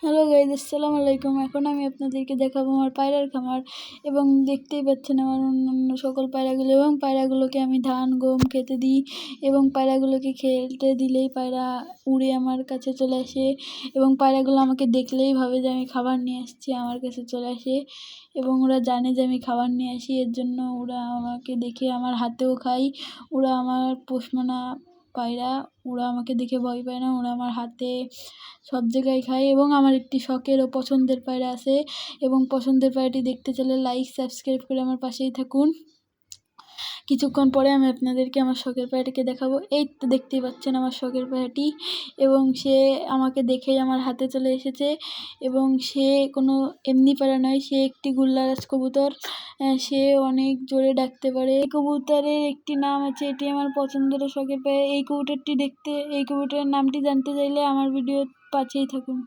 Hello guys, আসসালামু আলাইকুম। এখন আমি আপনাদেরকে দেখাবো আমার পায়রার খামার। এবং দেখতেই পাচ্ছেন আমার অন্যান্য সকল পায়রাগুলো, এবং পায়রাগুলোকে আমি ধান গম খেতে দিই। এবং পায়রাগুলোকে খেতে দিলেই পায়রা উড়ে আমার কাছে চলে আসে, এবং পায়রাগুলো আমাকে দেখলেই ভাবে যে আমি খাবার নিয়ে আসছি, আমার কাছে চলে আসে। এবং ওরা জানে যে আমি খাবার নিয়ে আসি, এর জন্য ওরা আমাকে দেখে আমার হাতেও খায়। ওরা আমার পোষমানা পায়রা, ওরা আমাকে দেখে ভয় পায় না, ওরা আমার হাতে সব জায়গায় খায়। এবং আমার একটি শখের ও পছন্দের পায়রা আছে, এবং পছন্দের পায়রাটি দেখতে চাইলে লাইক সাবস্ক্রাইব করে আমার পাশেই থাকুন। কিছুক্ষণ পরে আমি আপনাদেরকে আমার শখের পায়রাটিকে দেখাবো। এই তো দেখতেই পাচ্ছেন আমার শখের পায়রাটি, এবং সে আমাকে দেখেই আমার হাতে চলে এসেছে। এবং সে কোনো এমনি পায়রা নয়, সে একটি গুল্লারাজ কবুতর। সে অনেক জোরে ডাকতে পারে। এই কবুতরের একটি নাম আছে, এটি আমার পছন্দের ও শখের পায়রা। এই কবুতরের নামটি জানতে চাইলে আমার ভিডিও পাশেই থাকুন।